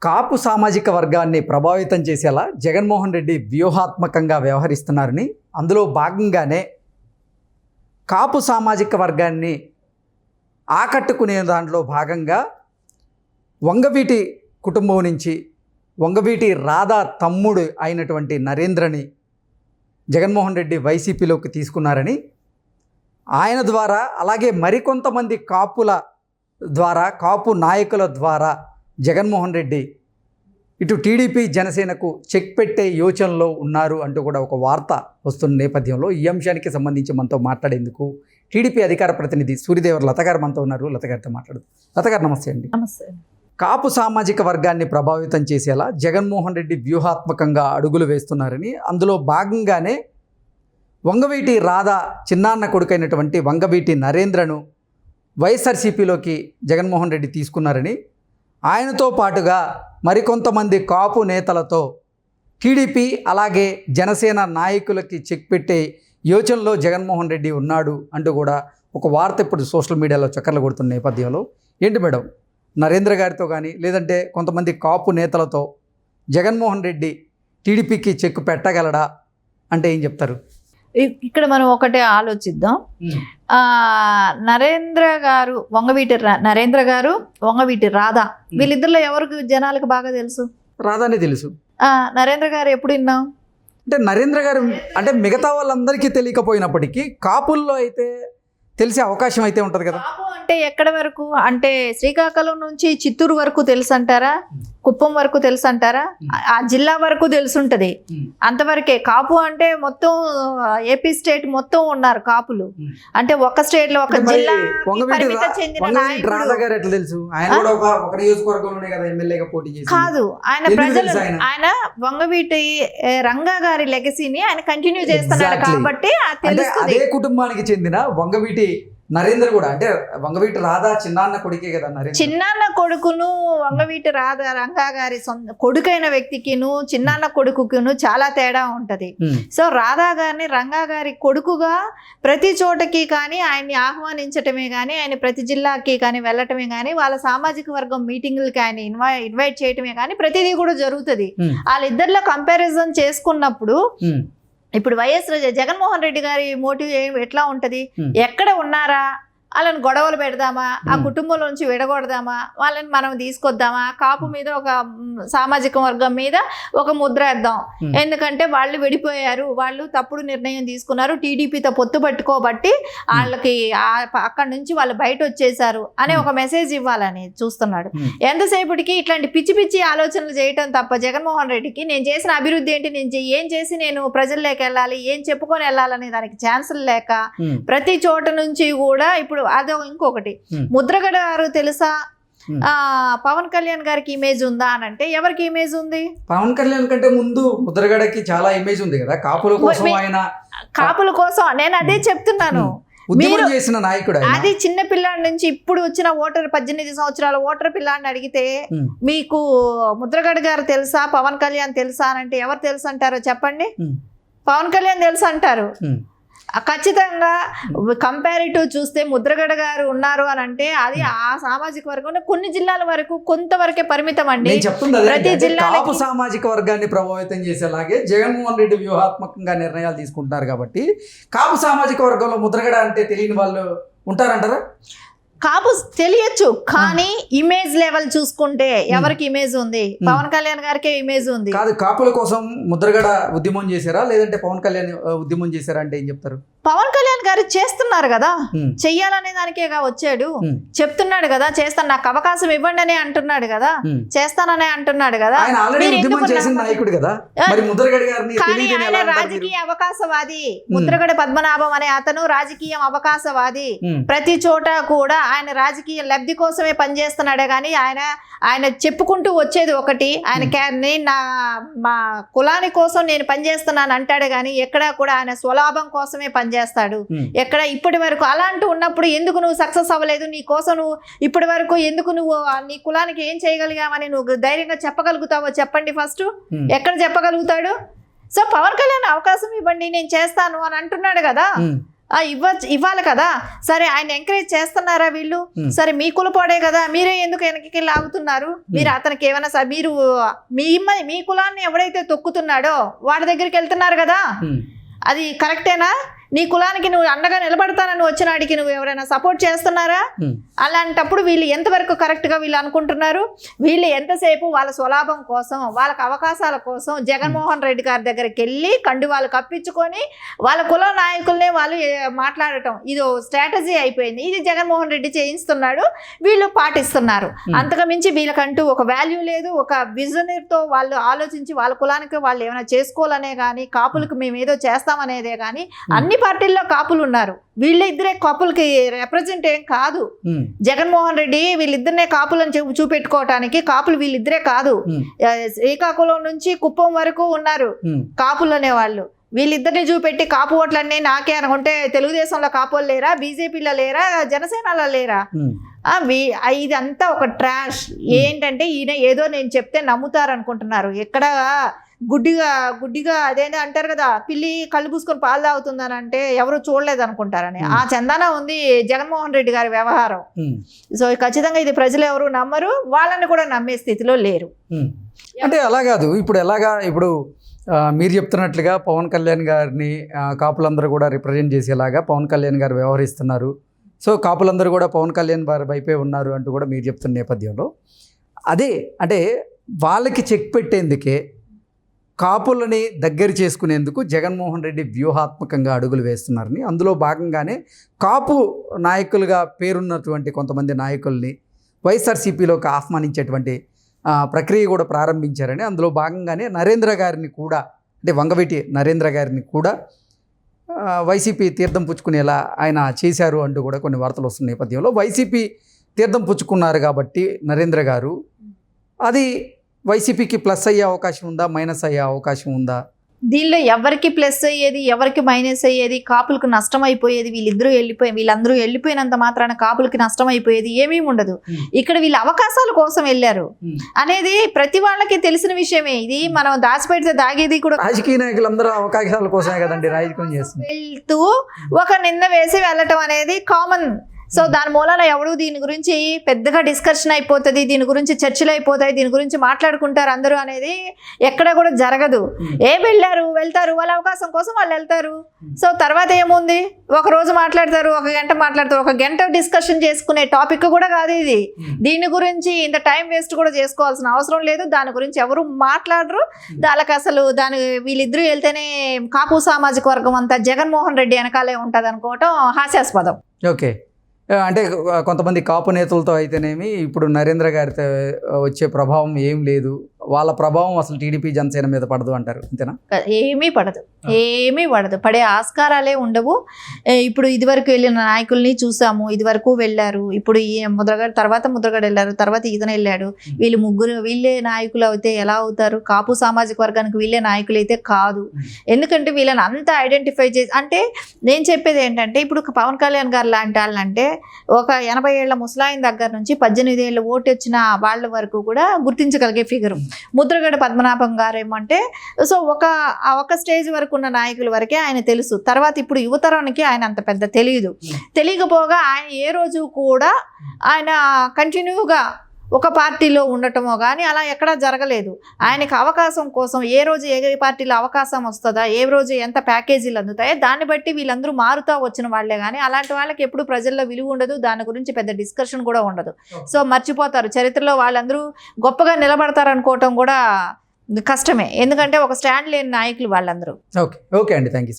కాపు సామాజిక వర్గాన్ని ప్రభావితం చేసేలా జగన్మోహన్ రెడ్డి వ్యూహాత్మకంగా వ్యవహరిస్తున్నారని, అందులో భాగంగానే కాపు సామాజిక వర్గాన్ని ఆకట్టుకునే దాంట్లో భాగంగా వంగవీటి కుటుంబం నుంచి వంగవీటి రాధా తమ్ముడు అయినటువంటి నరేంద్రని జగన్మోహన్ రెడ్డి వైసీపీలోకి తీసుకున్నారని, ఆయన ద్వారా అలాగే మరికొంతమంది కాపుల ద్వారా, కాపు నాయకుల ద్వారా జగన్మోహన్ రెడ్డి ఇటు టీడీపీ జనసేనకు చెక్ పెట్టే యోచనలో ఉన్నారు అంటూ కూడా ఒక వార్త వస్తున్న నేపథ్యంలో ఈ అంశానికి సంబంధించి మనతో మాట్లాడేందుకు టీడీపీ అధికార ప్రతినిధి సూర్యదేవర్ లత గారు మనతో ఉన్నారు. లత గారితో మాట్లాడు. లత గారు నమస్తే అండి. నమస్తే. కాపు సామాజిక వర్గాన్ని ప్రభావితం చేసేలా జగన్మోహన్ రెడ్డి వ్యూహాత్మకంగా అడుగులు వేస్తున్నారని, అందులో భాగంగానే వంగవీటి రాధా చిన్నాన్న కొడుకైనటువంటి వంగవీటి నరేంద్రను వైఎస్ఆర్సీపీలోకి జగన్మోహన్ రెడ్డి తీసుకున్నారని, ఆయనతో పాటుగా మరికొంతమంది కాపు నేతలతో టీడీపీ అలాగే జనసేన నాయకులకి చెక్ పెట్టే యోచనలో జగన్మోహన్ రెడ్డి ఉన్నాడు అంటూ కూడా ఒక వార్త ఇప్పుడు సోషల్ మీడియాలో చక్కర్లు కొడుతున్న నేపథ్యంలో ఏంటి మేడం, నరేంద్ర గారితో కానీ లేదంటే కొంతమంది కాపు నేతలతో జగన్మోహన్ రెడ్డి టీడీపీకి చెక్ పెట్టగలడా అంటే ఏం చెప్తారు? ఇక్కడ మనం ఒకటే ఆలోచిద్దాం. నరేంద్ర గారు వంగవీటి రాధా, వీళ్ళిద్దరిలో ఎవరికి జనాలకు బాగా తెలుసు? రాధానే తెలుసు. నరేంద్ర గారు ఎప్పుడు విన్నాం? అంటే నరేంద్ర గారు అంటే మిగతా వాళ్ళందరికీ తెలియకపోయినప్పటికీ కాపుల్లో అయితే తెలిసే అవకాశం అయితే ఉంటుంది కదా. కాపు అంటే ఎక్కడ వరకు అంటే శ్రీకాకుళం నుంచి చిత్తూరు వరకు తెలుసు అంటారా? కుప్పం వరకు తెలుసు అంటారా? ఆ జిల్లా వరకు తెలుసుంటది, అంతవరకే. కాపు అంటే మొత్తం ఏపీ స్టేట్ మొత్తం ఉన్నారు కాపులు. అంటే ఒక స్టేట్ లో ఒక జిల్లా కాదు. ఆయన ప్రజలు ఆయన వంగవీటి రంగా గారి లెగసీని ఆయన కంటిన్యూ చేస్తున్నాడు కాబట్టి అదే కుటుంబానికి చెందిన వంగవీటి నరేంద్ర కూడా, అంటే వంగవీటి రాధా చిన్నాన్న కొడుకే కదా నరేంద్ర. చిన్నాన్న కొడుకును వంగవీటి రాధా రంగా గారి కొడుకైన వ్యక్తికిను చిన్నాన్న కొడుకును చాలా తేడా ఉంటది. సో రాధా గారిని రంగా గారి కొడుకుగా ప్రతి చోటకి కానీ ఆయన్ని ఆహ్వానించటమే కానీ, ఆయన ప్రతి జిల్లాకి కానీ వెళ్ళటమే కానీ, వాళ్ళ సామాజిక వర్గం మీటింగులకి ఆయన ఇన్వైట్ చేయటమే కానీ ప్రతిదీ కూడా జరుగుతుంది. వాళ్ళిద్దరిలో కంపారిజన్ చేసుకున్నప్పుడు ఇప్పుడు జగన్మోహన్ రెడ్డి గారి మోటివ్ ఎట్లా ఉంటది? ఎక్కడ ఉన్నారా వాళ్ళని గొడవలు పెడదామా, ఆ కుటుంబంలో నుంచి విడగొడదామా, వాళ్ళని మనం తీసుకొద్దామా, కాపు మీద ఒక సామాజిక వర్గం మీద ఒక ముద్ర వేద్దాం. ఎందుకంటే వాళ్ళు విడిపోయారు, వాళ్ళు తప్పుడు నిర్ణయం తీసుకున్నారు, టీడీపీతో పొత్తు పట్టుకోబట్టి వాళ్ళకి అక్కడి నుంచి వాళ్ళు బయట వచ్చేసారు అనే ఒక మెసేజ్ ఇవ్వాలని చూస్తున్నాడు. ఎంతసేపటికి ఇట్లాంటి పిచ్చి పిచ్చి ఆలోచనలు చేయటం తప్ప జగన్మోహన్ రెడ్డికి నేను చేసిన అభివృద్ధి ఏంటి, నేను ఏం చేసి నేను ప్రజల్లోకి వెళ్ళాలి, ఏం చెప్పుకొని వెళ్ళాలనే దానికి ఛాన్సులు లేక ప్రతి చోట నుంచి కూడా ఇప్పుడు అదో ఇంకొకటి ముద్రగడ గారు తెలుసా? పవన్ కళ్యాణ్ గారికి ఇమేజ్ ఉందా అని అంటే ఎవరికి ఇమేజ్ ఉంది? పవన్ కళ్యాణ్ కంటే ముందు ముద్రగడకి చాలా ఇమేజ్ ఉంది కదా కాపుల కోసం. ఆయన కాపుల కోసం నేను అదే చెప్తున్నాను. మీరు చేసిన నాయకుడు అది చిన్న పిల్లాడి నుంచి ఇప్పుడు వచ్చిన ఓటర్ 18 సంవత్సరాల ఓటర్ పిల్లాడిని అడిగితే మీకు ముద్రగడ గారు తెలుసా, పవన్ కళ్యాణ్ తెలుసా అని అంటే ఎవరు తెలుసు అంటారో చెప్పండి? పవన్ కళ్యాణ్ తెలుసు అంటారు. ఖచ్చితంగా కంపారిటివ్ చూస్తే ముద్రగడ గారు ఉన్నారు అని అంటే అది ఆ సామాజిక వర్గం కొన్ని జిల్లాల వరకు కొంతవరకే పరిమితం అండి. ప్రతి జిల్లా కాపు సామాజిక వర్గాన్ని ప్రభావితం చేసేలాగే జగన్మోహన్ రెడ్డి వ్యూహాత్మకంగా నిర్ణయాలు తీసుకుంటున్నారు కాబట్టి కాపు సామాజిక వర్గంలో ముద్రగడ అంటే తెలియని వాళ్ళు ఉంటారంటారా? కాపు తెలియచ్చు, కానీ ఇమేజ్ లెవెల్ చూసుకుంటే ఎవరికి ఇమేజ్ ఉంది? పవన్ కళ్యాణ్ గారికే ఇమేజ్ ఉంది. కాదు, కాపుల కోసం ముద్రగడ ఉద్యమం చేశారా లేదంటే పవన్ కళ్యాణ్ ఉద్యమం చేశారా అంటే ఏం చెప్తారు? పవన్ కళ్యాణ్ గారు చేస్తున్నారు కదా, చెయ్యాలనే దానికేగా వచ్చాడు, చెప్తున్నాడు కదా చేస్తాను, నాకు అవకాశం ఇవ్వండి అని అంటున్నాడు కదా, చేస్తాననే అంటున్నాడు కదా. కానీ ఆయన రాజకీయ అవకాశవాది. ముద్రగడ పద్మనాభం అనే అతను రాజకీయ అవకాశవాది. ప్రతి చోట కూడా ఆయన రాజకీయ లబ్ధి కోసమే పనిచేస్తున్నాడే కానీ ఆయన చెప్పుకుంటూ వచ్చేది ఒకటి, ఆయన మా కులాని కోసం నేను పనిచేస్తున్నాను అంటాడు కానీ ఎక్కడా కూడా ఆయన స్వలాభం కోసమే పనిచేస్తాడు. ఎక్కడ ఇప్పటి వరకు అలాంటి ఉన్నప్పుడు ఎందుకు నువ్వు సక్సెస్ అవ్వలేదు? నీ కోసం నువ్వు ఇప్పటి వరకు ఎందుకు నువ్వు నీ కులానికి ఏం చేయగలిగామని నువ్వు ధైర్యంగా చెప్పగలుగుతావో చెప్పండి ఫస్ట్. ఎక్కడ చెప్పగలుగుతాడు? సో పవన్ కళ్యాణ్ అవకాశం ఇవ్వండి నేను చేస్తాను అని అంటున్నాడు కదా. ఇవ్వాలి కదా. సరే ఆయన ఎంకరేజ్ చేస్తున్నారా వీళ్ళు? సరే మీ కులపోడే కదా, మీరే ఎందుకు వెనక్కి లాగుతున్నారు? మీరు అతనికి ఏమైనా మీరు మీ కులాన్ని ఎవడైతే తొక్కుతున్నాడో వాడి దగ్గరికి వెళ్తున్నారు కదా, అది కరెక్టేనా? నీ కులానికి నువ్వు అండగా నిలబడతానని వచ్చినాడికి నువ్వు ఎవరైనా సపోర్ట్ చేస్తున్నారా? అలాంటప్పుడు వీళ్ళు ఎంతవరకు కరెక్ట్గా వీళ్ళు అనుకుంటున్నారు? వీళ్ళు ఎంతసేపు వాళ్ళ స్వలాభం కోసం, వాళ్ళకి అవకాశాల కోసం జగన్మోహన్ రెడ్డి గారి దగ్గరికి వెళ్ళి కండువాలు కప్పించుకొని వాళ్ళ కుల నాయకుల్నే వాళ్ళు మాట్లాడటం, ఇది స్ట్రాటజీ అయిపోయింది. ఇది జగన్మోహన్ రెడ్డి చేయిస్తున్నాడు, వీళ్ళు పాటిస్తున్నారు. అంతకు మించి వీళ్ళకంటూ ఒక వాల్యూ లేదు. ఒక విజనరీతో వాళ్ళు ఆలోచించి వాళ్ళ కులానికి వాళ్ళు ఏమైనా చేసుకోవాలనే కానీ, కాపులకు మేము ఏదో చేస్తామనేదే కానీ, అన్ని పార్టీల్లో కాపులు ఉన్నారు. వీళ్ళిద్దరే కాపులకి రిప్రజెంట్ ఏం కాదు. జగన్మోహన్ రెడ్డి వీళ్ళిద్దరినే కాపులను చూపెట్టుకోవటానికి కాపులు వీళ్ళిద్దరే కాదు, శ్రీకాకుళం నుంచి కుప్పం వరకు ఉన్నారు కాపులు అనేవాళ్ళు. వీళ్ళిద్దరిని చూపెట్టి కాపు ఓట్లన్నీ నాకే అనుకుంటే తెలుగుదేశంలో కాపులు లేరా, బీజేపీలో లేరా, జనసేనలో లేరా? ఇదంతా ఒక ట్రాష్. ఏంటంటే ఈయన ఏదో నేను చెప్తే నమ్ముతారు అనుకుంటున్నారు. ఎక్కడ గుడ్డిగా అదేంటి అంటారు కదా, పిల్లి కళ్ళు పూసుకొని పాలు తాగుతుందని అంటే ఎవరు చూడలేదు అనుకుంటారని. ఆ చందాన ఉంది జగన్మోహన్ రెడ్డి గారి వ్యవహారం. సో ఖచ్చితంగా ఇది ప్రజలు ఎవరు నమ్మరు, వాళ్ళని కూడా నమ్మే స్థితిలో లేరు. అంటే అలా కాదు, ఇప్పుడు మీరు చెప్తున్నట్లుగా పవన్ కళ్యాణ్ గారిని కాపులందరూ కూడా రిప్రజెంట్ చేసేలాగా పవన్ కళ్యాణ్ గారు వ్యవహరిస్తున్నారు. సో కాపులందరూ కూడా పవన్ కళ్యాణ్ వారి వైపే ఉన్నారు అంటూ కూడా మీరు చెప్తున్న నేపథ్యంలో అదే అంటే వాళ్ళకి చెక్ పెట్టేందుకే, కాపులని దగ్గర చేసుకునేందుకు జగన్మోహన్ రెడ్డి వ్యూహాత్మకంగా అడుగులు వేస్తున్నారని, అందులో భాగంగానే కాపు నాయకులుగా పేరున్నటువంటి కొంతమంది నాయకుల్ని వైఎస్ఆర్సీపీలోకి ఆహ్వానించేటువంటి ప్రక్రియ కూడా ప్రారంభించారని, అందులో భాగంగానే నరేంద్ర గారిని కూడా, అంటే వంగవీటి నరేంద్ర గారిని కూడా వైసీపీ తీర్థం పుచ్చుకునేలా ఆయన చేశారు అంటూ కూడా కొన్ని వార్తలు వస్తున్న నేపథ్యంలో, వైసీపీ తీర్థం పుచ్చుకున్నారు కాబట్టి నరేంద్ర గారు, అది వైసీపీకి ప్లస్ అయ్యే అవకాశం ఉందా, మైనస్ అయ్యే అవకాశం ఉందా? దీనిలో ఎవరికి ప్లస్ అయ్యేది, ఎవరికి మైనస్ అయ్యేది, కాపులకు నష్టం అయిపోయేది, వీళ్ళందరూ వెళ్ళిపోయినంత మాత్రాన కాపులకి నష్టం అయిపోయేది ఏమీ ఉండదు. ఇక్కడ వీళ్ళు అవకాశాల కోసం వెళ్ళారు అనేది ప్రతి వాళ్ళకి తెలిసిన విషయమే. ఇది మనం దాచిపెడితే దాగేది కూడా. రాజకీయ నాయకులందరూ అవకాశాల కోసమే కదండి రాజకీయం చేస్తుంది. వెళ్తూ ఒక నింద వేసి వెళ్ళటం అనేది కామన్. సో దాని మూలాన ఎవడు దీని గురించి పెద్దగా డిస్కషన్ అయిపోతుంది, దీని గురించి చర్చలు అయిపోతాయి, దీని గురించి మాట్లాడుకుంటారు అందరూ అనేది ఎక్కడ కూడా జరగదు. వెళ్తారు వాళ్ళ అవకాశం కోసం వాళ్ళు వెళ్తారు. సో తర్వాత ఏముంది, ఒక రోజు మాట్లాడతారు, ఒక గంట మాట్లాడతారు, ఒక గంట డిస్కషన్ చేసుకునే టాపిక్ కూడా కాదు ఇది. దీని గురించి ఇంత టైం వేస్ట్ కూడా చేసుకోవాల్సిన అవసరం లేదు. దాని గురించి ఎవరు మాట్లాడరు. వాళ్ళకి అసలు వీళ్ళిద్దరూ వెళ్తేనే కాపు సామాజిక వర్గం అంతా జగన్మోహన్ రెడ్డి వెనకాలే ఉంటుంది అనుకోవటం హాస్యాస్పదం. ఓకే, అంటే కొంతమంది కాపు నేతలతో అయితేనేమి ఇప్పుడు నరేంద్ర గారితో వచ్చే ప్రభావం ఏం లేదు, వాళ్ళ ప్రభావం అసలు టీడీపీ జనసేన మీద పడదు అంటారు, అంతేనా? ఏమీ పడదు, పడే ఆస్కారాలే ఉండవు. ఇప్పుడు ఇదివరకు వెళ్ళిన నాయకుల్ని చూసాము, ఇదివరకు వెళ్ళారు, ఇప్పుడు ఈ ముద్రగడ వెళ్ళారు, తర్వాత ఇతను వెళ్ళాడు. వీళ్ళే నాయకులు అయితే ఎలా అవుతారు? కాపు సామాజిక వర్గానికి వీళ్ళే నాయకులు అయితే కాదు. ఎందుకంటే వీళ్ళని అంతా ఐడెంటిఫై చేసి, అంటే నేను చెప్పేది ఏంటంటే, ఇప్పుడు పవన్ కళ్యాణ్ గారు లాంటి వాళ్ళంటే ఒక 80 ఏళ్ల ముసలాయిన దగ్గర నుంచి 18 ఏళ్ళ ఓటు వచ్చిన వాళ్ళ వరకు కూడా గుర్తించగలిగే ఫిగరు. ముద్రగడ పద్మనాభం గారు ఏమంటే, సో ఒక స్టేజ్ వరకు ఉన్న నాయకుల వరకే ఆయన తెలుసు. తర్వాత ఇప్పుడు యువతరానికి ఆయన అంత పెద్ద తెలియకపోగా ఆయన ఏ రోజు కూడా ఆయన కంటిన్యూగా ఒక పార్టీలో ఉండటమో కానీ అలా ఎక్కడా జరగలేదు. ఆయనకి అవకాశం కోసం ఏ రోజు ఏ పార్టీలో అవకాశం వస్తుందా, ఏ రోజు ఎంత ప్యాకేజీలు అందుతాయో దాన్ని బట్టి వీళ్ళందరూ మారుతూ వచ్చిన వాళ్ళే. కానీ అలాంటి వాళ్ళకి ఎప్పుడు ప్రజల్లో విలువ ఉండదు, దాని గురించి పెద్ద డిస్కషన్ కూడా ఉండదు. సో మర్చిపోతారు. చరిత్రలో వాళ్ళందరూ గొప్పగా నిలబడతారు అనుకోవటం కూడా కష్టమే, ఎందుకంటే ఒక స్టాండ్ లేని నాయకులు వాళ్ళందరూ. ఓకే అండి, థ్యాంక్ యూ.